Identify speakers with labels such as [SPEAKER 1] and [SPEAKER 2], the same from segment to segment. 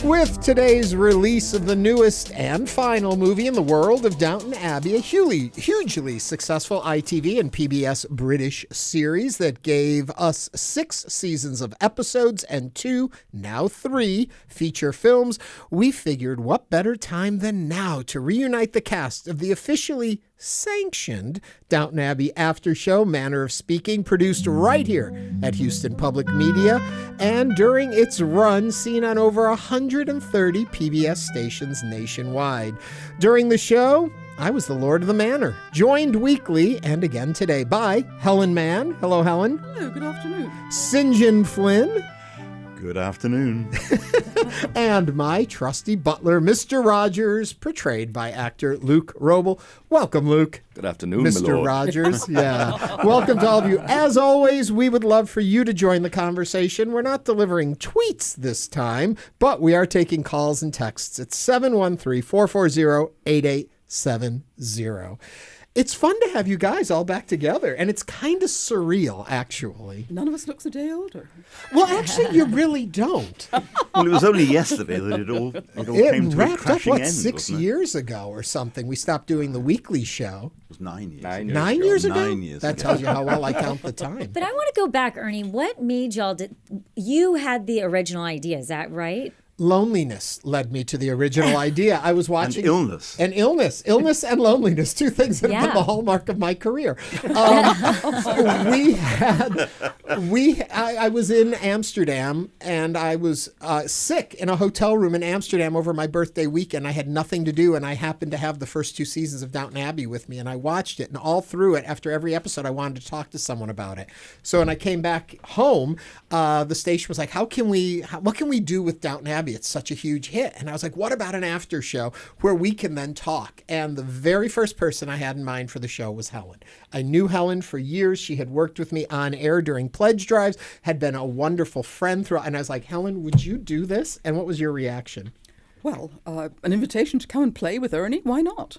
[SPEAKER 1] With today's release of the newest and final movie in the world of Downton Abbey, a hugely successful ITV and PBS British series that gave us 6 seasons of episodes and 2, now 3, feature films, we figured what better time than now to reunite the cast of the officially sanctioned Downton Abbey After Show, Manor of Speaking, produced right here at Houston Public Media, and during its run, seen on over 130 PBS stations nationwide. During the show, I was the Lord of the Manor, joined weekly and again today by Helen Mann. Hello, Helen.
[SPEAKER 2] Hello, good afternoon.
[SPEAKER 1] St. John Flynn.
[SPEAKER 3] Good afternoon.
[SPEAKER 1] And my trusty butler, Mr. Rodgers, portrayed by actor Luke Wrobel. Welcome, Luke.
[SPEAKER 4] Good afternoon,
[SPEAKER 1] Mr.
[SPEAKER 4] my lord.
[SPEAKER 1] Rodgers. Yeah. Welcome to all of you. As always, we would love for you to join the conversation. We're not delivering tweets this time, but we are taking calls and texts at 713-440-8870. It's fun to have you guys all back together, and it's kind of surreal, actually.
[SPEAKER 2] None of us looks a day older.
[SPEAKER 1] Well, actually, you really don't.
[SPEAKER 3] Well, it was only yesterday that it all came
[SPEAKER 1] It
[SPEAKER 3] to a
[SPEAKER 1] wrapped up,
[SPEAKER 3] crashing
[SPEAKER 1] what,
[SPEAKER 3] end,
[SPEAKER 1] 6
[SPEAKER 3] wasn't it?
[SPEAKER 1] years ago or something. We stopped doing the weekly show.
[SPEAKER 3] It was 9 years.
[SPEAKER 4] 9
[SPEAKER 3] ago.
[SPEAKER 1] 9 years ago?
[SPEAKER 3] 9 years
[SPEAKER 1] That
[SPEAKER 3] ago.
[SPEAKER 1] tells you how well I count the time.
[SPEAKER 5] But I want to go back, Ernie. What made y'all you had the original idea, is that right?
[SPEAKER 1] Loneliness led me to the original idea. I was watching...
[SPEAKER 3] And illness.
[SPEAKER 1] And illness. Illness and loneliness, two things that have been
[SPEAKER 5] Yeah.
[SPEAKER 1] the hallmark of my career. I was in Amsterdam, and I was sick in a hotel room in Amsterdam over my birthday weekend. I had nothing to do, and I happened to have the first 2 seasons of Downton Abbey with me, and I watched it, and all through it, after every episode, I wanted to talk to someone about it. So when I came back home, the station was like, what can we do with Downton Abbey? It's such a huge hit. And I was like, what about an after show where we can then talk? And the very first person I had in mind for the show was Helen. I knew Helen for years. She had worked with me on air during pledge drives, had been a wonderful friend throughout. And I was like, Helen, would you do this? And what was your reaction?
[SPEAKER 2] Well, an invitation to come and play with Ernie, why not?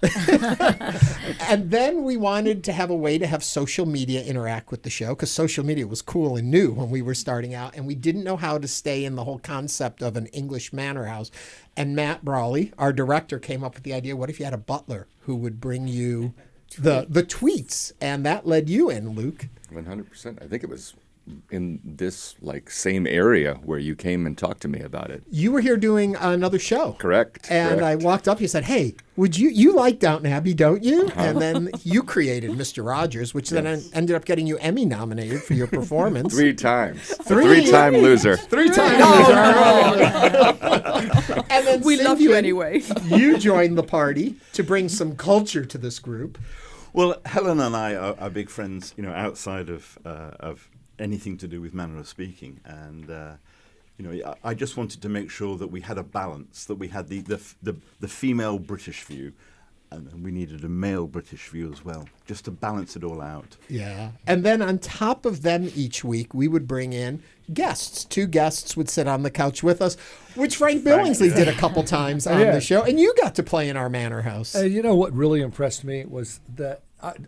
[SPEAKER 1] And then we wanted to have a way to have social media interact with the show, because social media was cool and new when we were starting out, and we didn't know how to stay in the whole concept of an English manor house. And Matt Brawley, our director, came up with the idea, what if you had a butler who would bring you the tweets? And that led you in, Luke.
[SPEAKER 4] 100%. I think it was in this same area where you came and talked to me about it.
[SPEAKER 1] You were here doing another show.
[SPEAKER 4] Correct.
[SPEAKER 1] And
[SPEAKER 4] correct.
[SPEAKER 1] I walked up, you said, hey, would you like Downton Abbey, don't you? And then you created Mr. Rodgers, which then ended up getting you Emmy nominated for your performance.
[SPEAKER 4] 3 times.
[SPEAKER 1] Three?
[SPEAKER 4] 3-time loser.
[SPEAKER 1] 3-time loser. And then
[SPEAKER 2] We love you
[SPEAKER 1] Cynthia,
[SPEAKER 2] anyway.
[SPEAKER 1] You joined the party to bring some culture to this group.
[SPEAKER 3] Well, Helen and I are big friends, outside of anything to do with Manor of Speaking. And, I just wanted to make sure that we had a balance, that we had the female British view, and we needed a male British view as well, just to balance it all out.
[SPEAKER 1] Yeah. And then on top of them each week, we would bring in guests. 2 guests would sit on the couch with us, which Frank Billingsley did a couple times on the show. And you got to play in our manor house.
[SPEAKER 6] You know what really impressed me was that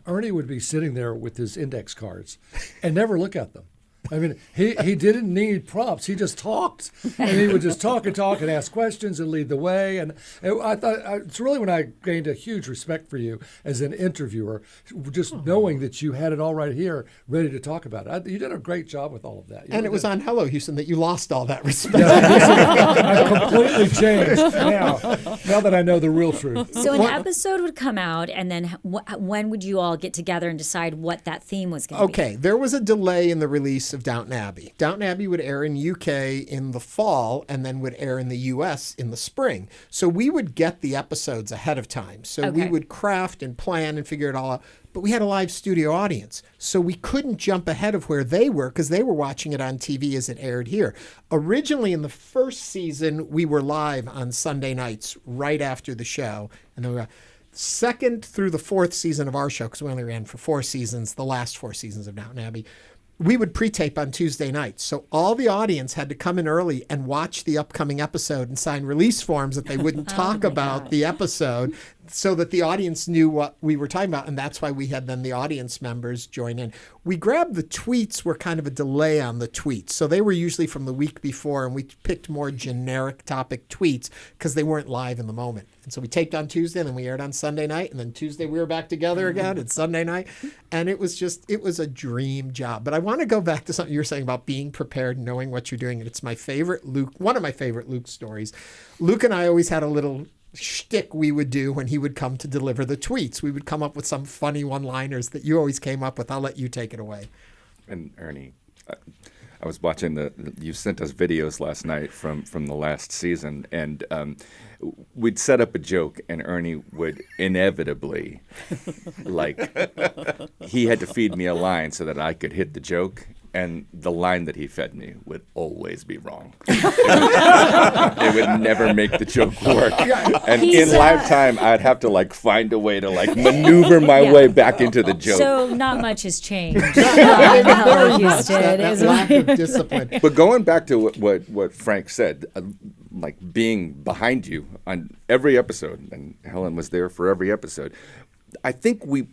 [SPEAKER 6] Ernie would be sitting there with his index cards and never look at them. I mean, he didn't need prompts. He just talked, and he would just talk and ask questions and lead the way. And I thought it's really when I gained a huge respect for you as an interviewer, just knowing that you had it all right here, ready to talk about it. You did a great job with all of that.
[SPEAKER 1] And it was on Hello Houston that you lost all that respect.
[SPEAKER 6] I've completely changed now that I know the real truth.
[SPEAKER 5] So an episode would come out, and then when would you all get together and decide what that theme was going to be?
[SPEAKER 1] Okay, there was a delay in the release of Downton Abbey. Downton Abbey would air in UK in the fall and then would air in the US in the spring. So we would get the episodes ahead of time. So we would craft and plan and figure it all out. But we had a live studio audience. So we couldn't jump ahead of where they were because they were watching it on TV as it aired here. Originally in the first season, we were live on Sunday nights right after the show. And then we were second through the 4th season of our show, because we only ran for 4 seasons, the last 4 seasons of Downton Abbey. We would pre-tape on Tuesday nights. So all the audience had to come in early and watch the upcoming episode and sign release forms that they wouldn't talk about the episode. so that the audience knew what we were talking about, and that's why we had then the audience members join in. We grabbed the tweets, were kind of a delay on the tweets. So they were usually from the week before, and we picked more generic topic tweets because they weren't live in the moment. And so we taped on Tuesday, and then we aired on Sunday night, and then Tuesday we were back together again, and Sunday night. And it was a dream job. But I want to go back to something you were saying about being prepared, knowing what you're doing. And it's one of my favorite Luke stories. Luke and I always had a little shtick we would do when he would come to deliver the tweets. We would come up with some funny one-liners that you always came up with. I'll let you take it away.
[SPEAKER 4] And Ernie, I was watching you sent us videos last night from the last season, and we'd set up a joke, and Ernie would inevitably, he had to feed me a line so that I could hit the joke. And the line that he fed me would always be wrong. It would never make the joke work. And in live time, I'd have to find a way to maneuver my way back into the joke.
[SPEAKER 5] So not much has changed. Hello, Houston.
[SPEAKER 1] That lack of discipline.
[SPEAKER 4] But going back to what Frank said, being behind you on every episode, and Helen was there for every episode. I think we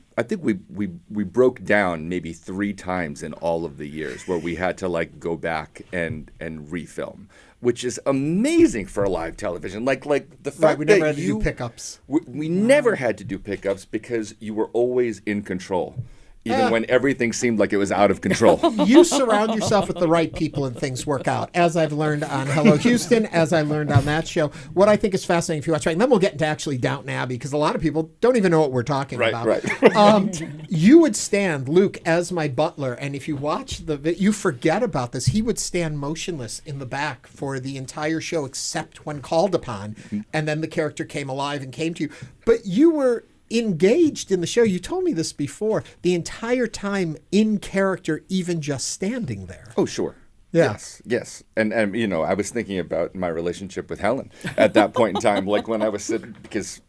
[SPEAKER 4] broke down maybe 3 times in all of the years where we had to go back and refilm, which is amazing for live television. The fact
[SPEAKER 1] we
[SPEAKER 4] that
[SPEAKER 1] never had to do pickups.
[SPEAKER 4] We never had to do pickups because you were always in control. Even when everything seemed like it was out of control.
[SPEAKER 1] You surround yourself with the right people and things work out. As I've learned on Hello Houston, as I learned on that show. What I think is fascinating if you watch, and then we'll get into actually Downton Abbey, because a lot of people don't even know what we're talking about.
[SPEAKER 4] Right.
[SPEAKER 1] You would stand, Luke, as my butler, and if you watch you forget about this. He would stand motionless in the back for the entire show except when called upon, and then the character came alive and came to you. But you were engaged in the show. You told me this before, the entire time in character, even just standing there.
[SPEAKER 4] Oh, sure.
[SPEAKER 1] Yeah.
[SPEAKER 4] Yes. And I was thinking about my relationship with Helen at that point in time, when I was sitting, because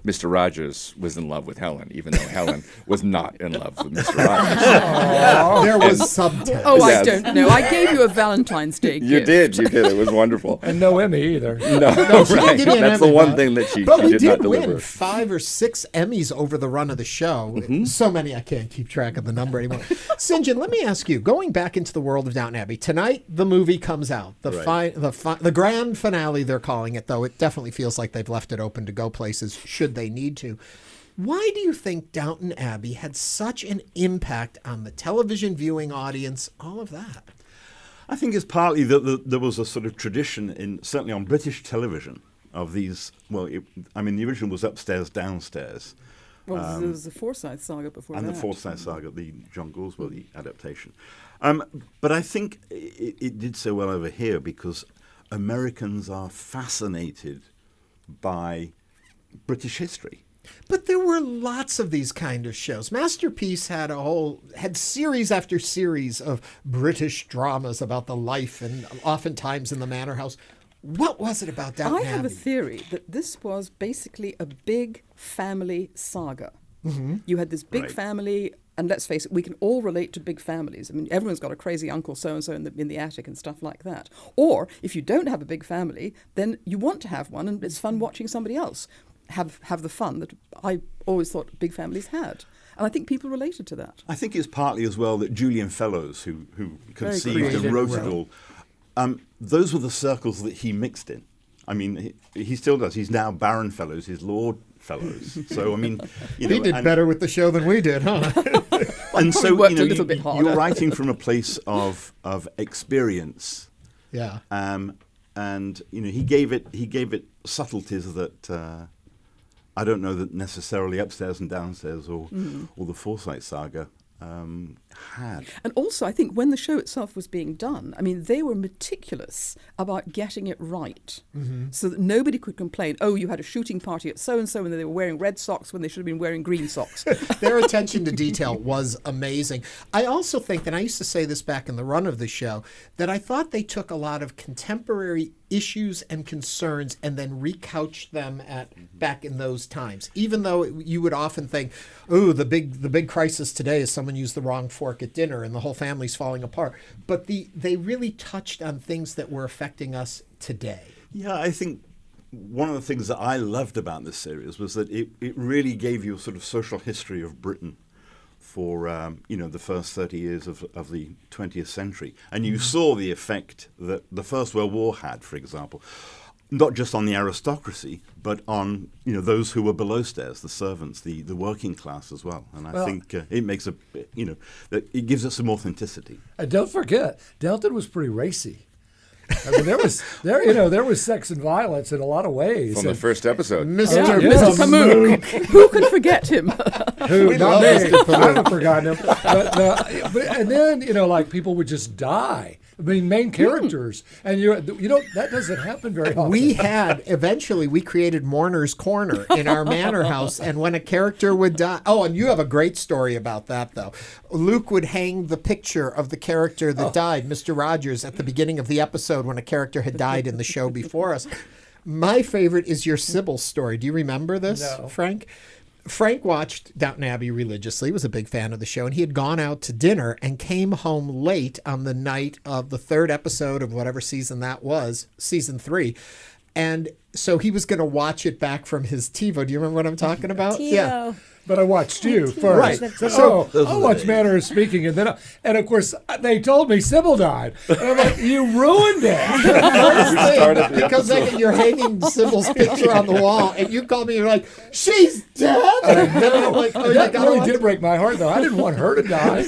[SPEAKER 4] Mr. Rodgers was in love with Helen, even though Helen was not in love with Mr. Rodgers.
[SPEAKER 1] There was subtext.
[SPEAKER 2] Oh,
[SPEAKER 4] Yes.
[SPEAKER 2] I don't know. I gave you a Valentine's Day gift.
[SPEAKER 4] You did. It was wonderful.
[SPEAKER 6] And no Emmy either.
[SPEAKER 4] No,
[SPEAKER 1] she didn't
[SPEAKER 4] right.
[SPEAKER 1] give me an
[SPEAKER 4] That's the
[SPEAKER 1] Emmy,
[SPEAKER 4] one
[SPEAKER 1] but-
[SPEAKER 4] thing that she
[SPEAKER 1] But we
[SPEAKER 4] did
[SPEAKER 1] did
[SPEAKER 4] not deliver.
[SPEAKER 1] win 5 or 6 Emmys over the run of the show. So many I can't keep track of the number anymore. St. John, let me ask you, going back into the world of Downton Abbey, tonight the movie comes out. The grand finale, they're calling it, though it definitely feels like they've left it open to go places should they need to. Why do you think Downton Abbey had such an impact on the television viewing audience, all of that?
[SPEAKER 3] I think it's partly that there was a sort of tradition, certainly on British television, of these. Well, the original was Upstairs, Downstairs.
[SPEAKER 2] Well, there was the Forsyth saga before
[SPEAKER 3] And
[SPEAKER 2] that.
[SPEAKER 3] the Forsyth saga, the John Galsworthy adaptation. But I think it did so well over here because Americans are fascinated by British history.
[SPEAKER 1] But there were lots of these kind of shows. Masterpiece had series after series of British dramas about the life and oftentimes in the manor house. What was it about Downton Abbey?
[SPEAKER 2] I have a theory that this was basically a big family saga. Mm-hmm. You had this big family, and let's face it, we can all relate to big families. I mean, everyone's got a crazy uncle so-and-so in the attic and stuff like that. Or if you don't have a big family, then you want to have one, and it's fun watching somebody else have the fun that I always thought big families had. And I think people related to that.
[SPEAKER 3] I think it's partly as well that Julian Fellows, who conceived and wrote it all, those were the circles that he mixed in. I mean, he still does. He's now Baron Fellows, he's Lord Fellows. So, I mean,
[SPEAKER 1] he did better with the show than we did, huh?
[SPEAKER 3] And so,
[SPEAKER 2] worked a little bit harder.
[SPEAKER 3] you're writing from a place of experience.
[SPEAKER 1] Yeah.
[SPEAKER 3] And he gave it subtleties that I don't know that necessarily Upstairs and Downstairs or the Forsyth saga had.
[SPEAKER 2] And also, I think when the show itself was being done, I mean, they were meticulous about getting it right, so that nobody could complain, oh, you had a shooting party at so-and-so and they were wearing red socks when they should have been wearing green socks.
[SPEAKER 1] Their attention to detail was amazing. I also think, and I used to say this back in the run of the show, that I thought they took a lot of contemporary issues and concerns and then recouched them back in those times. Even though you would often think, oh, the big crisis today is someone used the wrong fork at dinner and the whole family's falling apart. But they really touched on things that were affecting us today.
[SPEAKER 3] Yeah, I think one of the things that I loved about this series was that it really gave you a sort of social history of Britain for the first 30 years of the 20th century. And you saw the effect that the First World War had, for example, not just on the aristocracy, but on those who were below stairs, the servants, the working class as well. And I think it makes that it gives it some authenticity.
[SPEAKER 6] And don't forget, Downton was pretty racy. I mean, there was sex and violence in a lot of ways.
[SPEAKER 4] From the first episode.
[SPEAKER 2] Mr. Pamuk. Who could forget him?
[SPEAKER 6] Who? Not me. I haven't forgotten him. And then, like people would just die. I mean, main characters. And that doesn't happen very often.
[SPEAKER 1] Eventually we created Mourner's Corner in our manor house. And when a character would die, and you have a great story about that, though. Luke would hang the picture of the character that died, Mr. Rodgers, at the beginning of the episode when a character had died in the show before us. My favorite is your Sybil story. Do you remember this,
[SPEAKER 6] No.
[SPEAKER 1] Frank? Frank watched Downton Abbey religiously, was a big fan of the show, and he had gone out to dinner and came home late on the night of the third episode of whatever season that was, season 3. And so he was going to watch it back from his TiVo. Do you remember what I'm talking about?
[SPEAKER 5] TiVo.
[SPEAKER 1] Yeah.
[SPEAKER 6] But I watched you first.
[SPEAKER 1] Right.
[SPEAKER 6] So I watched Manor of Speaking, and of course they told me Sybil died. And I'm like, you ruined it.
[SPEAKER 1] Because you're hanging Sybil's picture on the wall, and you call me, you're like, she's dead?
[SPEAKER 6] That really did break my heart, though. I didn't want her to die.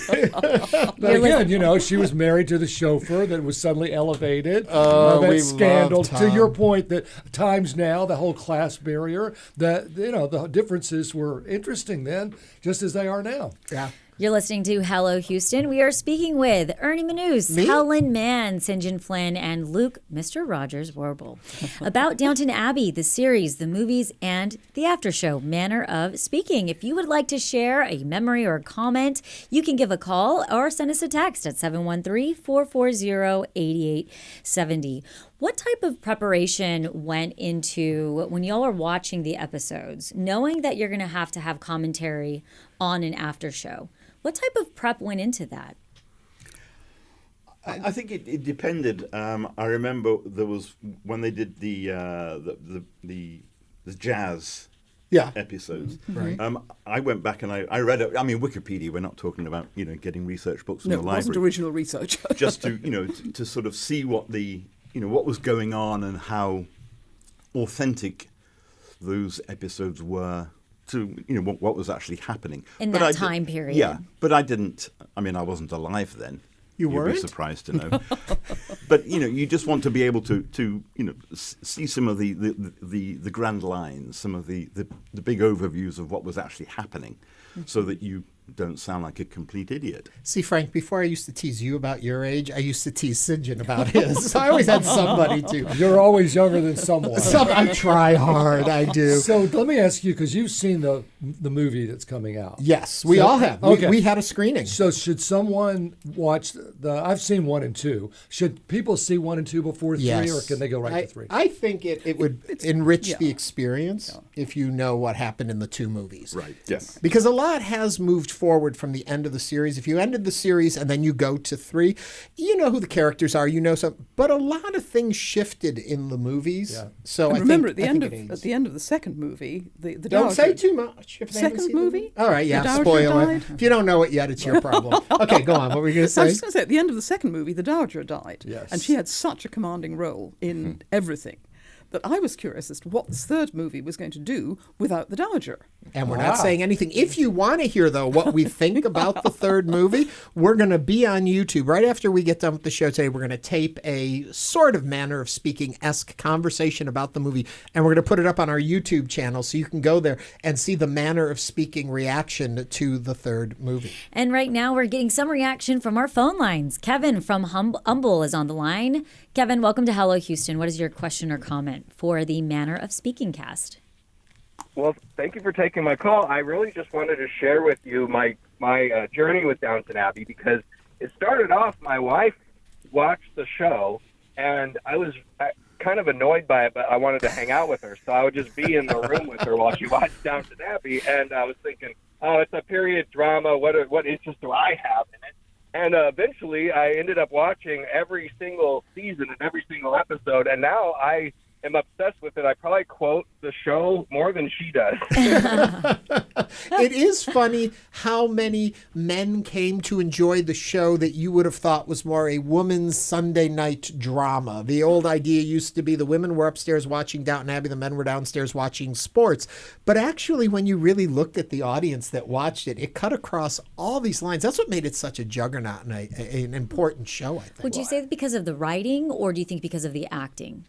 [SPEAKER 6] But again, she was married to the chauffeur that was suddenly elevated. That scandal. To your point, that times now, the whole class barrier, that the differences were interesting then, just as they are now.
[SPEAKER 1] Yeah.
[SPEAKER 5] You're listening to Hello Houston. We are speaking with Ernie Manouse, Helen Mann, St. John Flynn, and Luke, Mr. Rodgers Wrobel, about Downton Abbey, the series, the movies, and the after show, Manor of Speaking. If you would like to share a memory or a comment, you can give a call or send us a text at 713-440-8870. What type of preparation went into when y'all are watching the episodes, knowing that you're going to have commentary on an after show? What type of prep went into that?
[SPEAKER 3] I think it depended. I remember there was when they did the jazz episodes.
[SPEAKER 1] Right.
[SPEAKER 3] I went back and I read it. I mean, Wikipedia. We're not talking about getting research books from the library.
[SPEAKER 2] No, it wasn't original research.
[SPEAKER 3] Just to to sort of see what what was going on and how authentic those episodes were to what was actually happening
[SPEAKER 5] In that time period.
[SPEAKER 3] Yeah, but I didn't. I mean, I wasn't alive then.
[SPEAKER 1] You weren't?
[SPEAKER 3] You'd be surprised to know. But you just want to be able to see some of the grand lines, some of the big overviews of what was actually happening, so that you don't sound like a complete idiot.
[SPEAKER 1] See, Frank, before I used to tease you about your age, I used to tease St. John about his. So I always had somebody to.
[SPEAKER 6] You're always younger than someone.
[SPEAKER 1] I try hard, I do.
[SPEAKER 6] So let me ask you, because you've seen the movie that's coming out.
[SPEAKER 1] Yes, we all have.
[SPEAKER 6] Okay.
[SPEAKER 1] We had a screening.
[SPEAKER 6] So should someone watch I've seen 1 and 2. Should people see 1 and 2 before 3, or can they go right to 3?
[SPEAKER 1] I think it would enrich the experience if you know what happened in the 2 movies.
[SPEAKER 3] Right.
[SPEAKER 4] Yes.
[SPEAKER 1] Because a lot has moved forward from the end of the series. If you ended the series and then you go to 3, you know who the characters are, but a lot of things shifted in the movies.
[SPEAKER 6] Yeah.
[SPEAKER 1] So
[SPEAKER 2] And
[SPEAKER 1] I
[SPEAKER 2] remember,
[SPEAKER 1] think,
[SPEAKER 2] at the end of the second movie, the
[SPEAKER 1] don't
[SPEAKER 2] Dowager,
[SPEAKER 1] say too much. If they haven't
[SPEAKER 2] Second
[SPEAKER 1] seen the
[SPEAKER 2] movie?
[SPEAKER 1] All right, yeah,
[SPEAKER 2] The Dowager
[SPEAKER 1] spoil it.
[SPEAKER 2] died?
[SPEAKER 1] If you don't know it yet, it's your problem. Okay, go on. What were you going to
[SPEAKER 2] I
[SPEAKER 1] say?
[SPEAKER 2] was just going to say, at the end of the second movie, the Dowager died.
[SPEAKER 6] Yes.
[SPEAKER 2] And she had such a commanding role in everything that I was curious as to what this third movie was going to do without the Dowager.
[SPEAKER 1] And we're not saying anything. If you want to hear, though, what we think about the third movie, we're going to be on YouTube. Right after we get done with the show today, we're going to tape a sort of Manor of Speaking-esque conversation about the movie, and we're going to put it up on our YouTube channel so you can go there and see the Manor of Speaking reaction to the third movie.
[SPEAKER 5] And right now we're getting some reaction from our phone lines. Kevin from Humble is on the line. Kevin, welcome to Hello Houston. What is your question or comment for the Manor of Speaking cast?
[SPEAKER 7] Well, thank you for taking my call. I really just wanted to share with you my journey with Downton Abbey, because it started off, my wife watched the show, and I was kind of annoyed by it, but I wanted to hang out with her. So I would just be in the room with her while she watched Downton Abbey, and I was thinking, oh, it's a period drama. What interest do I have in it? And eventually I ended up watching every single season and every single episode, and now I am obsessed with it. I probably quote the show more than she does.
[SPEAKER 1] It is funny how many men came to enjoy the show that you would have thought was more a woman's Sunday night drama. The old idea used to be the women were upstairs watching Downton Abbey, the men were downstairs watching sports. But actually, when you really looked at the audience that watched it, it cut across all these lines. That's what made it such a juggernaut and an important show, I think.
[SPEAKER 5] Would you say because of the writing, or do you think because of the acting?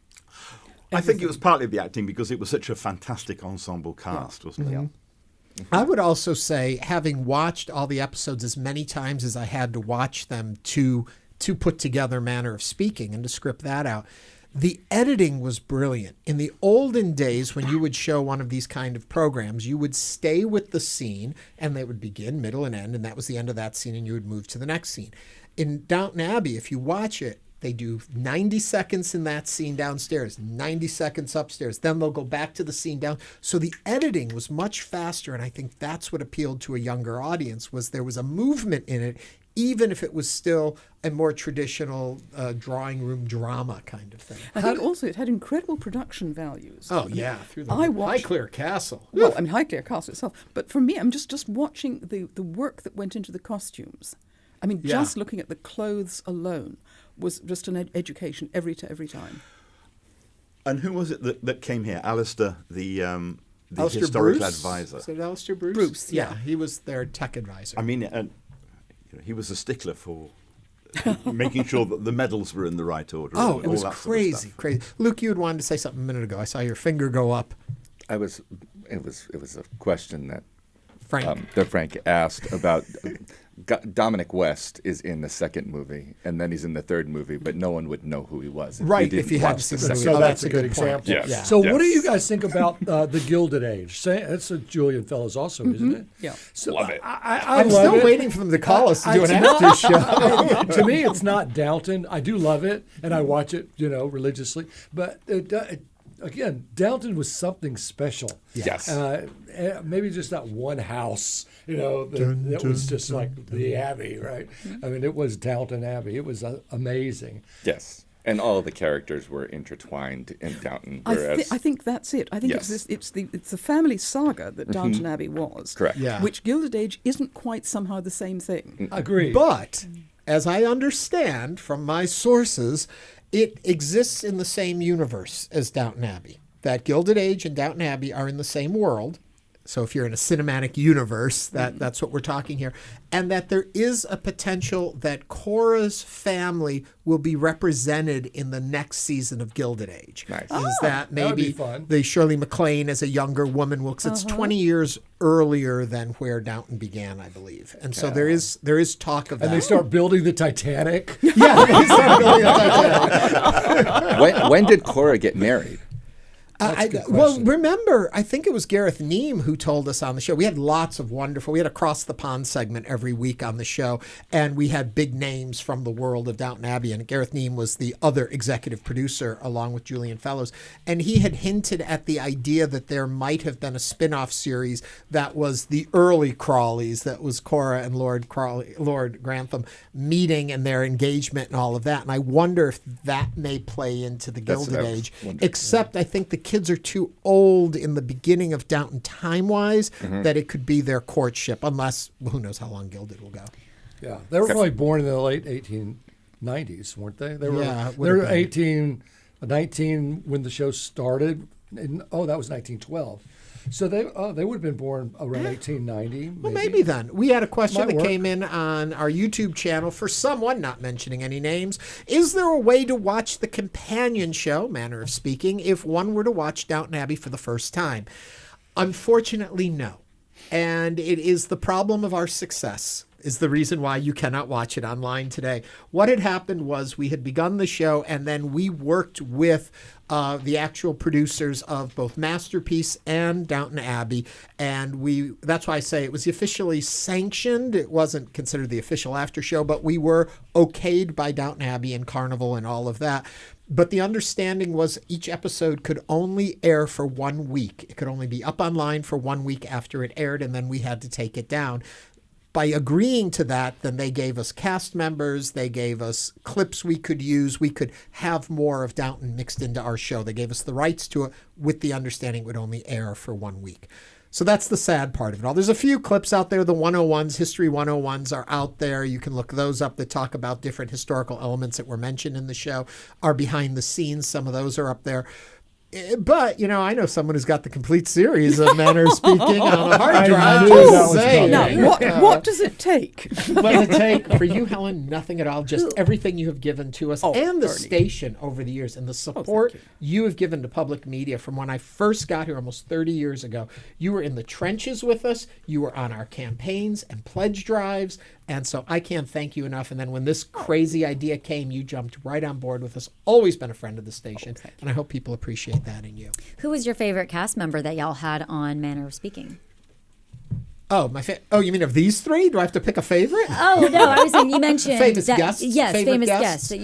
[SPEAKER 3] I think it was partly the acting because it was such a fantastic ensemble cast, wasn't it?
[SPEAKER 2] Yeah.
[SPEAKER 1] I would also say, having watched all the episodes as many times as I had to watch them to put together Manor of Speaking and to script that out, the editing was brilliant. In the olden days, when you would show one of these kind of programs, you would stay with the scene, and they would begin, middle, and end, and that was the end of that scene, and you would move to the next scene. In Downton Abbey, if you watch it, they do 90 seconds in that scene downstairs, 90 seconds upstairs. Then they'll go back to the scene down. So the editing was much faster, and I think that's what appealed to a younger audience, was there was a movement in it, even if it was still a more traditional drawing room drama kind of thing.
[SPEAKER 2] I think also it had incredible production values.
[SPEAKER 1] Oh, yeah. Through the
[SPEAKER 2] I watched-
[SPEAKER 1] Highclere Castle.
[SPEAKER 2] Well, I mean, Highclere Castle itself. But for me, I'm just watching the work that went into the costumes. I mean,
[SPEAKER 1] Yeah.
[SPEAKER 2] just looking at the clothes alone was just an education every time.
[SPEAKER 3] And who was it that came here? Alistair, the
[SPEAKER 1] Alistair
[SPEAKER 3] historical
[SPEAKER 1] Bruce?
[SPEAKER 3] advisor.
[SPEAKER 1] Is it Alistair Bruce?
[SPEAKER 2] Bruce, yeah.
[SPEAKER 1] He was their tech advisor.
[SPEAKER 3] I mean, he was a stickler for making sure that the medals were in the right order.
[SPEAKER 1] Oh,
[SPEAKER 3] and
[SPEAKER 1] it was
[SPEAKER 3] all that sort of
[SPEAKER 1] crazy,
[SPEAKER 3] stuff.
[SPEAKER 1] crazy. Luke, you had wanted to say something a minute ago. I saw your finger go up.
[SPEAKER 4] It was a question that
[SPEAKER 1] Frank.
[SPEAKER 4] asked about. Dominic West is in the second movie, and then he's in the third movie, but no one would know who he was
[SPEAKER 1] Right,
[SPEAKER 4] didn't
[SPEAKER 1] if you hadn't
[SPEAKER 4] watch
[SPEAKER 1] seen
[SPEAKER 4] the
[SPEAKER 1] the
[SPEAKER 4] second
[SPEAKER 1] movie.
[SPEAKER 6] So
[SPEAKER 1] Oh,
[SPEAKER 6] that's a good
[SPEAKER 1] point.
[SPEAKER 6] example.
[SPEAKER 4] Yes.
[SPEAKER 1] Yeah.
[SPEAKER 6] So
[SPEAKER 4] Yes.
[SPEAKER 6] what do you guys think about the Gilded Age? That's a Julian Fellows also, isn't it?
[SPEAKER 2] Yeah.
[SPEAKER 6] So
[SPEAKER 4] Love it.
[SPEAKER 6] I
[SPEAKER 1] I'm
[SPEAKER 6] love
[SPEAKER 1] still
[SPEAKER 6] it.
[SPEAKER 1] waiting for them to call us to do an
[SPEAKER 6] I-
[SPEAKER 1] after show.
[SPEAKER 6] To me, it's not Downton. I do love it, and I watch it, religiously. But again, Downton was something special.
[SPEAKER 4] Yes.
[SPEAKER 6] Maybe just that one house, that was just like the Abbey, right? I mean, it was Downton Abbey. It was amazing.
[SPEAKER 4] Yes. And all of the characters were intertwined in Downton.
[SPEAKER 2] I
[SPEAKER 4] Whereas,
[SPEAKER 2] think that's it. I think
[SPEAKER 4] Yes.
[SPEAKER 2] it's the family saga that Downton Abbey was.
[SPEAKER 4] Correct.
[SPEAKER 1] Yeah.
[SPEAKER 2] Which Gilded Age isn't quite somehow the same thing.
[SPEAKER 6] Agreed.
[SPEAKER 1] But as I understand from my sources, it exists in the same universe as Downton Abbey. That Gilded Age and Downton Abbey are in the same world. So if you're in a cinematic universe, that's what we're talking here. And that there is a potential that Cora's family will be represented in the next season of Gilded Age.
[SPEAKER 4] Nice.
[SPEAKER 1] Is that
[SPEAKER 6] that would
[SPEAKER 1] maybe
[SPEAKER 6] be fun.
[SPEAKER 1] the Shirley MacLaine as a younger woman will, 'cause it's 20 years earlier than where Downton began, I believe. And so there is talk of that.
[SPEAKER 6] And they start building the Titanic.
[SPEAKER 1] Yeah, they start building a Titanic.
[SPEAKER 4] when did Cora get married?
[SPEAKER 6] That's a good
[SPEAKER 1] Well,
[SPEAKER 6] question.
[SPEAKER 1] remember, I think it was Gareth Neame who told us on the show. We had lots of we had a Cross the Pond segment every week on the show, and we had big names from the world of Downton Abbey, and Gareth Neame was the other executive producer along with Julian Fellows, and he had hinted at the idea that there might have been a spin-off series that was the early Crawleys, that was Cora and Lord Grantham meeting and their engagement and all of that, and I wonder if that may play into the Gilded
[SPEAKER 4] what I was
[SPEAKER 1] Age,
[SPEAKER 4] wondering.
[SPEAKER 1] except I think the kids are too old in the beginning of Downton time-wise that it could be their courtship, unless, who knows how long Gilded will go.
[SPEAKER 6] Yeah, they were probably born in the late 1890s, weren't they? They were.
[SPEAKER 1] Yeah, it would
[SPEAKER 6] they were
[SPEAKER 1] have been.
[SPEAKER 6] 19 when the show started. That was 1912. So they would have been born around 1890.
[SPEAKER 1] Well, maybe then. We had a question
[SPEAKER 6] Might
[SPEAKER 1] that
[SPEAKER 6] work.
[SPEAKER 1] came in on our YouTube channel for someone, not mentioning any names. Is there a way to watch the companion show, Manor of Speaking, if one were to watch Downton Abbey for the first time? Unfortunately, no. And it is the problem of our success, is the reason why you cannot watch it online today. What had happened was we had begun the show, and then we worked with the actual producers of both Masterpiece and Downton Abbey, and that's why I say it was officially sanctioned. It wasn't considered the official after show, but we were okayed by Downton Abbey and Carnival and all of that. But the understanding was each episode could only air for 1 week. It could only be up online for 1 week after it aired, and then we had to take it down. by agreeing to that, then they gave us cast members, they gave us clips we could use, we could have more of Downton mixed into our show. They gave us the rights to it with the understanding it would only air for 1 week. So that's the sad part of it all. There's a few clips out there. The 101s, History 101s are out there. You can look those up that talk about different historical elements that were mentioned in the show. Our behind the scenes, some of those are up there. But, I know someone who's got the complete series of Manor of Speaking on a hard drive.
[SPEAKER 6] knew that was coming.
[SPEAKER 2] Now, what does it take?
[SPEAKER 1] What does it take for you, Helen? Nothing at all. Just everything you have given to us and the
[SPEAKER 2] Ernie.
[SPEAKER 1] station over the years and the support you have given to public media from when I first got here almost 30 years ago. You were in the trenches with us. You were on our campaigns and pledge drives. And so I can't thank you enough. And then when this crazy idea came, you jumped right on board with us. Always been a friend of the station. And I hope people appreciate that in you.
[SPEAKER 5] Who was your favorite cast member that y'all had on Manor of Speaking?
[SPEAKER 1] Oh, you mean of these three? Do I have to pick a favorite?
[SPEAKER 5] Oh, no, I was saying you mentioned
[SPEAKER 1] Famous guests?
[SPEAKER 5] Yes,
[SPEAKER 1] Favorite
[SPEAKER 5] famous
[SPEAKER 1] guests?
[SPEAKER 5] guests that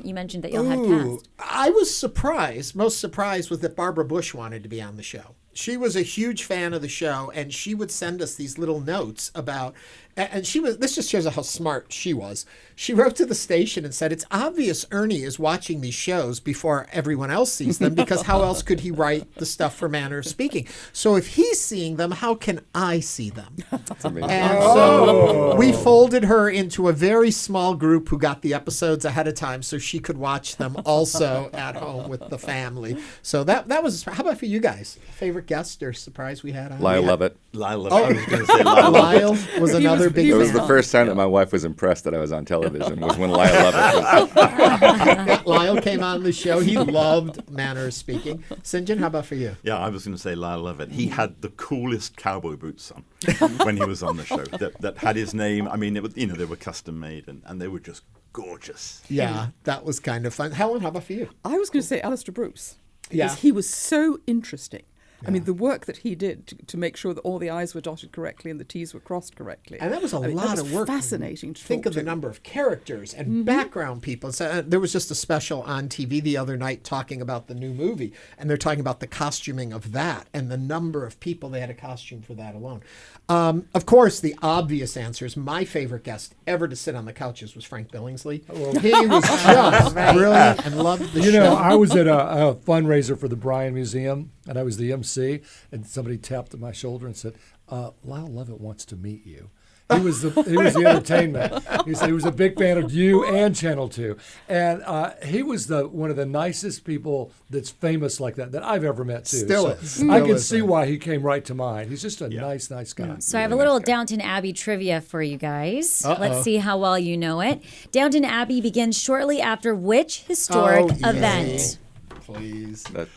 [SPEAKER 5] you mentioned that y'all had
[SPEAKER 1] Ooh,
[SPEAKER 5] cast.
[SPEAKER 1] I was surprised. Most surprised was that Barbara Bush wanted to be on the show. She was a huge fan of the show, and she would send us these little notes about, and this just shows how smart she was. She wrote to the station and said, it's obvious Ernie is watching these shows before everyone else sees them, because how else could he write the stuff for Manor of Speaking? So if he's seeing them, how can I see them?
[SPEAKER 4] That's amazing.
[SPEAKER 1] And so we folded her into a very small group who got the episodes ahead of time so she could watch them also at home with the family. So that was, how about for you guys? Favorite guest or surprise we had on?
[SPEAKER 4] Lyle Lovett.
[SPEAKER 3] Lyle Lovett. I was going to say Lyle Lovett.
[SPEAKER 1] Lyle was another big
[SPEAKER 2] he
[SPEAKER 4] It
[SPEAKER 1] fan.
[SPEAKER 4] was the first time that my wife was impressed that I was on television, was when Lyle Lovett was.
[SPEAKER 1] Lyle came on the show. He loved Manor of Speaking. St. John, how about for you?
[SPEAKER 3] Yeah, I was going to say Lyle Lovett. He had the coolest cowboy boots on when he was on the show that had his name. I mean, they were custom made and they were just gorgeous.
[SPEAKER 1] Yeah, that was kind of fun. Helen, how about for you?
[SPEAKER 2] I was going to say Alistair Bruce. Because
[SPEAKER 1] Yeah.
[SPEAKER 2] he was so interesting. I mean, the work that he did to make sure that all the I's were dotted correctly and the T's were crossed correctly.
[SPEAKER 1] And that was a lot
[SPEAKER 2] that was
[SPEAKER 1] of work.
[SPEAKER 2] Fascinating to
[SPEAKER 1] think
[SPEAKER 2] talk
[SPEAKER 1] of the
[SPEAKER 2] to.
[SPEAKER 1] number of characters and background people. So there was just a special on TV the other night talking about the new movie, and they're talking about the costuming of that and the number of people they had a costume for that alone. Of course, the obvious answer is my favorite guest ever to sit on the couches was Frank Billingsley. He was just brilliant and loved the show.
[SPEAKER 6] I was at a fundraiser for the Bryan Museum, and I was the MC, and somebody tapped at my shoulder and said, Lyle Lovett wants to meet you. He was the entertainment. He said he was a big fan of you and Channel 2. And he was one of the nicest people that's famous like that I've ever met, too.
[SPEAKER 1] Still
[SPEAKER 6] So
[SPEAKER 1] is.
[SPEAKER 6] I
[SPEAKER 1] Still
[SPEAKER 6] can
[SPEAKER 1] is
[SPEAKER 6] see
[SPEAKER 1] there.
[SPEAKER 6] why he came right to mind. He's just a nice guy.
[SPEAKER 5] So I have a little Downton Abbey trivia for you guys. Let's see how well you know it. Downton Abbey begins shortly after which historic event?
[SPEAKER 1] Please.
[SPEAKER 4] That-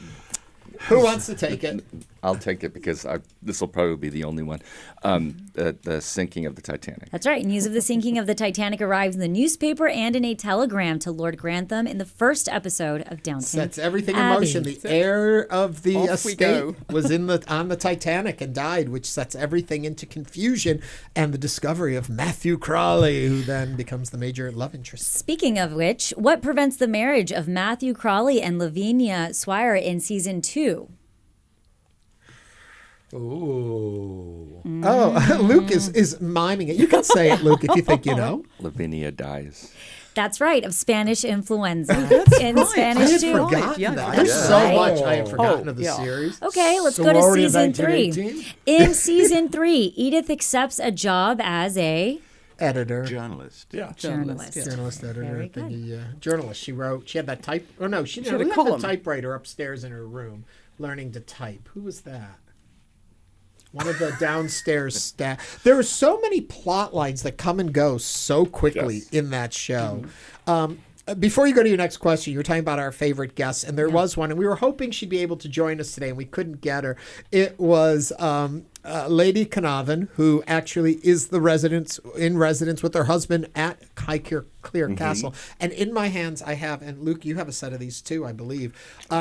[SPEAKER 1] Who wants to take it?
[SPEAKER 4] I'll take it because this will probably be the only one. The sinking of the Titanic.
[SPEAKER 5] That's right. News of the sinking of the Titanic arrives in the newspaper and in a telegram to Lord Grantham in the first episode of Downton
[SPEAKER 1] Sets everything in
[SPEAKER 5] Abbey.
[SPEAKER 1] motion. The heir of the
[SPEAKER 2] Off we go.
[SPEAKER 1] estate was on the Titanic and died, which sets everything into confusion, and the discovery of Matthew Crawley, who then becomes the major love interest.
[SPEAKER 5] Speaking of which, what prevents the marriage of Matthew Crawley and Lavinia Swire in season 2?
[SPEAKER 6] Ooh.
[SPEAKER 1] Oh, Luke is miming it. You can say it, Luke, if you think you know.
[SPEAKER 4] Lavinia dies.
[SPEAKER 5] That's right, of Spanish influenza. in
[SPEAKER 2] right.
[SPEAKER 5] Spanish
[SPEAKER 1] I had
[SPEAKER 5] too.
[SPEAKER 1] forgotten
[SPEAKER 2] Yeah,
[SPEAKER 1] that.
[SPEAKER 2] that's
[SPEAKER 1] There's so
[SPEAKER 5] right.
[SPEAKER 1] much I have forgotten
[SPEAKER 2] Oh,
[SPEAKER 1] of the
[SPEAKER 2] yeah.
[SPEAKER 1] series.
[SPEAKER 5] Okay, let's
[SPEAKER 6] So
[SPEAKER 5] go to
[SPEAKER 6] we're already in
[SPEAKER 5] season 3.
[SPEAKER 6] 1918?
[SPEAKER 5] In season 3, Edith accepts a job as a
[SPEAKER 1] Editor.
[SPEAKER 3] Journalist.
[SPEAKER 6] Yeah.
[SPEAKER 5] journalist.
[SPEAKER 2] yeah.
[SPEAKER 1] Journalist, editor,
[SPEAKER 5] Very
[SPEAKER 1] journalist. She wrote. She had that type. Oh no, she
[SPEAKER 2] had a
[SPEAKER 1] had the
[SPEAKER 2] column.
[SPEAKER 1] typewriter upstairs in her room, learning to type. Who was that? One of the downstairs staff. There are so many plot lines that come and go so quickly
[SPEAKER 4] Yes.
[SPEAKER 1] in that show. Before you go to your next question, you were talking about our favorite guests, and there was one, and we were hoping she'd be able to join us today, and we couldn't get her. It was Lady Carnarvon, who actually is in residence with her husband at Highclere Castle. And in my hands, I have, and Luke, you have a set of these too, I believe.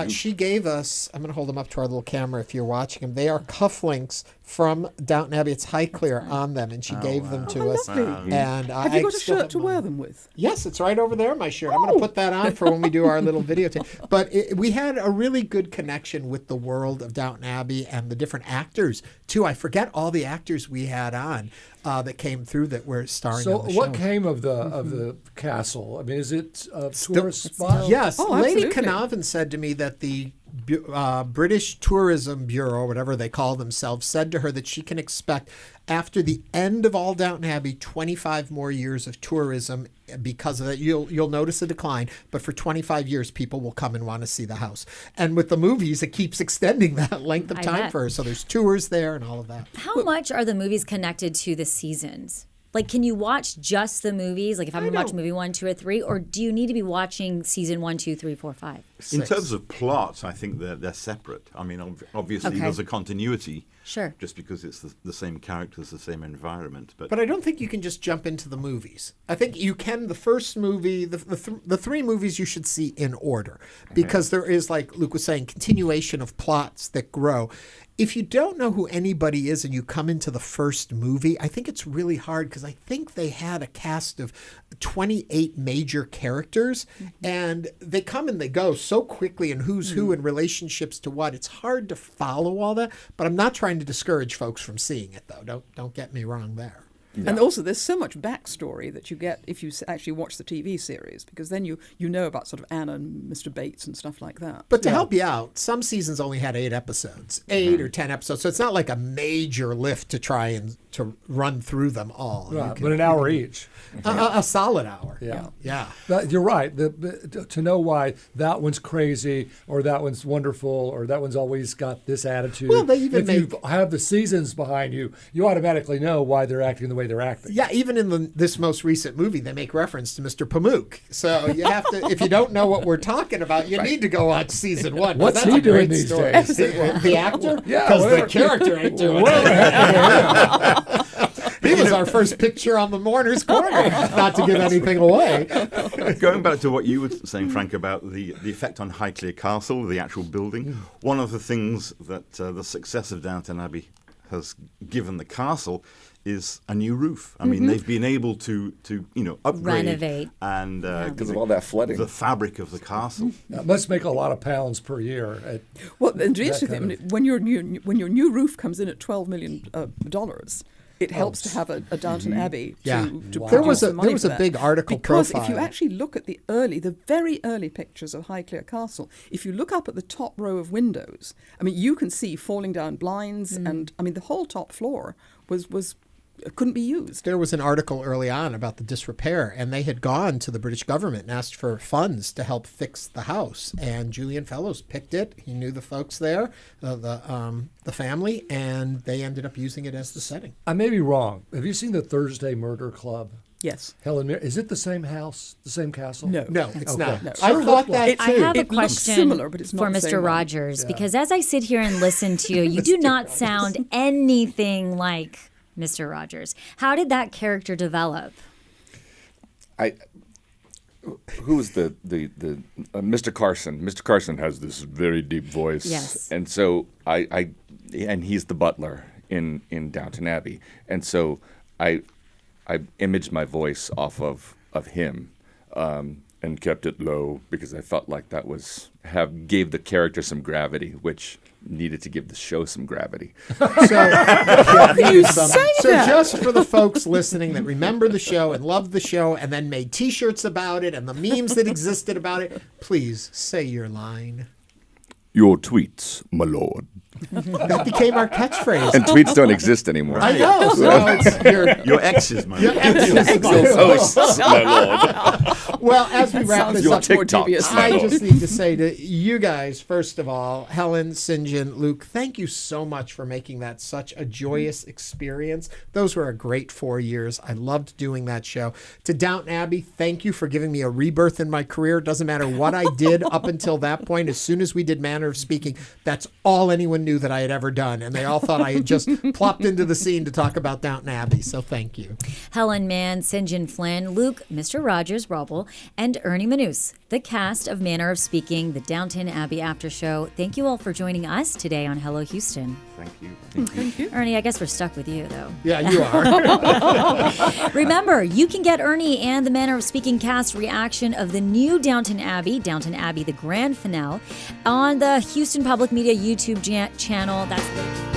[SPEAKER 1] She gave us, I'm going to hold them up to our little camera if you're watching them. They are cufflinks from Downton Abbey. It's Highclere on them, and she gave them to us.
[SPEAKER 2] lovely.
[SPEAKER 1] And
[SPEAKER 2] Have you got a
[SPEAKER 1] still
[SPEAKER 2] shirt
[SPEAKER 1] have
[SPEAKER 2] to
[SPEAKER 1] mine.
[SPEAKER 2] wear them with?
[SPEAKER 1] Yes, it's right over there, my shirt. I'm going to put that on for when we do our little videotape. But we had a really good connection with the world of Downton Abbey and the different actors, too. I forget all the actors we had on that came through that were starring
[SPEAKER 6] So
[SPEAKER 1] on the
[SPEAKER 6] what
[SPEAKER 1] show.
[SPEAKER 6] came of the castle? I mean, is it a tourist spot?
[SPEAKER 5] still-
[SPEAKER 1] Yes,
[SPEAKER 2] Oh,
[SPEAKER 1] Lady
[SPEAKER 2] absolutely.
[SPEAKER 1] Carnarvon said to me that the British Tourism Bureau, whatever they call themselves, said to her that she can expect after the end of all Downton Abbey 25 more years of tourism. Because of that, you'll notice a decline, but for 25 years people will come and want to see the house. And with the movies, it keeps extending that length of
[SPEAKER 5] I
[SPEAKER 1] time
[SPEAKER 5] bet.
[SPEAKER 1] for her. So there's tours there and all of that.
[SPEAKER 5] How much are the movies connected to the seasons? Like, can you watch just the movies? Like, if I'm going to watch movie 1, 2, or 3, or do you need to be watching season 1, 2, 3, 4, 5?
[SPEAKER 3] In terms of plot, I think they're separate. I mean, obviously
[SPEAKER 5] Okay.
[SPEAKER 3] there's a continuity.
[SPEAKER 5] Sure.
[SPEAKER 3] Just because it's the same characters, the same environment.
[SPEAKER 1] But I don't think you can just jump into the movies. I think you can. The first movie, the three movies you should see in order, because there is, like Luke was saying, continuation of plots that grow. If you don't know who anybody is and you come into the first movie, I think it's really hard because I think they had a cast of 28 major characters and they come and they go so quickly, and who's who and relationships to what. It's hard to follow all that, but I'm not trying to discourage folks from seeing it, though. Don't get me wrong there.
[SPEAKER 2] And also, there's so much backstory that you get if you actually watch the TV series, because then you know about sort of Anne and Mr. Bates and stuff like that.
[SPEAKER 1] But to help you out, some seasons only had 8 episodes, 8 or 10 episodes. So it's not like a major lift to try and to run through them all. You
[SPEAKER 6] Right,
[SPEAKER 1] can-
[SPEAKER 6] but an hour each.
[SPEAKER 1] a solid hour.
[SPEAKER 6] Yeah.
[SPEAKER 1] Yeah.
[SPEAKER 6] You're right. To know why that one's crazy or that one's wonderful or that one's always got this attitude.
[SPEAKER 1] Well, they even
[SPEAKER 6] if you have the seasons behind you, you automatically know why they're acting the way they're acting.
[SPEAKER 1] Yeah, even in this most recent movie, they make reference to Mr. Pamuk. So you have to, if you don't know what we're talking about, you need to go watch season 1.
[SPEAKER 6] What's
[SPEAKER 1] That's
[SPEAKER 6] he
[SPEAKER 1] a
[SPEAKER 6] doing
[SPEAKER 1] great
[SPEAKER 6] these
[SPEAKER 1] story.
[SPEAKER 6] days?
[SPEAKER 1] The actor?
[SPEAKER 6] Yeah,
[SPEAKER 1] Because the
[SPEAKER 6] whatever.
[SPEAKER 1] character ain't doing it. He was our first picture on the Mourner's Corner. Not to give anything away.
[SPEAKER 3] Going back to what you were saying, Frank, about the effect on Highclere Castle, the actual building, one of the things that the success of Downton Abbey has given the castle is a new roof. I mean, they've been able to upgrade
[SPEAKER 5] Renovate.
[SPEAKER 3] And
[SPEAKER 4] Because of all that flooding.
[SPEAKER 3] the fabric of the castle.
[SPEAKER 6] That must make a lot of pounds per year.
[SPEAKER 2] Well, and the
[SPEAKER 6] that
[SPEAKER 2] interesting
[SPEAKER 6] kind
[SPEAKER 2] thing, when your new roof comes in at $12 million, it helps to have a Downton Abbey
[SPEAKER 1] Yeah.
[SPEAKER 2] to
[SPEAKER 6] Wow.
[SPEAKER 1] There
[SPEAKER 2] produce
[SPEAKER 1] was
[SPEAKER 2] the money
[SPEAKER 1] a
[SPEAKER 2] for that.
[SPEAKER 1] big article
[SPEAKER 2] because
[SPEAKER 1] profile.
[SPEAKER 2] if you actually look at the very early pictures of Highclere Castle, if you look up at the top row of windows, I mean, you can see falling down blinds, and I mean, the whole top floor was couldn't be used.
[SPEAKER 1] There was an article early on about the disrepair, and they had gone to the British government and asked for funds to help fix the house. And Julian Fellows picked it. He knew the folks there, the family, and they ended up using it as the setting.
[SPEAKER 6] I may be wrong. Have you seen the Thursday Murder Club?
[SPEAKER 2] Yes.
[SPEAKER 6] Helen Mann, is it the same house, the same castle?
[SPEAKER 2] No.
[SPEAKER 1] No, it's
[SPEAKER 6] Okay.
[SPEAKER 1] not.
[SPEAKER 6] No.
[SPEAKER 1] I thought that
[SPEAKER 5] I
[SPEAKER 1] too.
[SPEAKER 5] have a
[SPEAKER 2] It looks
[SPEAKER 5] question
[SPEAKER 2] similar, but it's not
[SPEAKER 5] for
[SPEAKER 2] the same
[SPEAKER 5] Mr.
[SPEAKER 2] one.
[SPEAKER 5] Rodgers, because as I sit here and listen to you, you do not sound anything like Mr. Rodgers. How did that character develop?
[SPEAKER 4] Who was the Mr. Carson? Mr. Carson has this very deep voice.
[SPEAKER 5] Yes.
[SPEAKER 4] And so and he's the butler in Downton Abbey. And so I imaged my voice off of him and kept it low because I felt like that gave the character some gravity, which needed to give the show some gravity.
[SPEAKER 1] So just for the folks listening that remember the show and loved the show and then made T-shirts about it and the memes that existed about it, please say your line.
[SPEAKER 4] Your tweets, my lord.
[SPEAKER 1] That became our catchphrase.
[SPEAKER 4] And tweets don't exist anymore.
[SPEAKER 1] I know. So it's
[SPEAKER 3] Your exes, man.
[SPEAKER 4] Oh, my lord.
[SPEAKER 1] well, as we wrap this
[SPEAKER 4] Your
[SPEAKER 1] up,
[SPEAKER 2] more
[SPEAKER 4] TikToks,
[SPEAKER 2] dubious.
[SPEAKER 4] my
[SPEAKER 1] I
[SPEAKER 4] lord.
[SPEAKER 1] just need to say to you guys, first of all, Helen, St. John, Luke, thank you so much for making that such a joyous experience. Those were a great 4 years. I loved doing that show. To Downton Abbey, thank you for giving me a rebirth in my career. It doesn't matter what I did up until that point. As soon as we did Manor of Speaking, that's all anyone knew that I had ever done. And they all thought I had just plopped into the scene to talk about Downton Abbey. So thank you.
[SPEAKER 5] Helen Mann, St. John Flynn, Luke, Mr. Rodgers, Wrobel, and Ernie Manouse, the cast of Manor of Speaking, the Downton Abbey After Show. Thank you all for joining us today on Hello Houston.
[SPEAKER 3] Thank you.
[SPEAKER 2] Thank you.
[SPEAKER 5] Ernie, I guess we're stuck with you, though.
[SPEAKER 1] Yeah, you are.
[SPEAKER 5] Remember, you can get Ernie and the Manor of Speaking cast reaction of the new Downton Abbey, the grand finale, on the Houston Public Media YouTube channel. That's the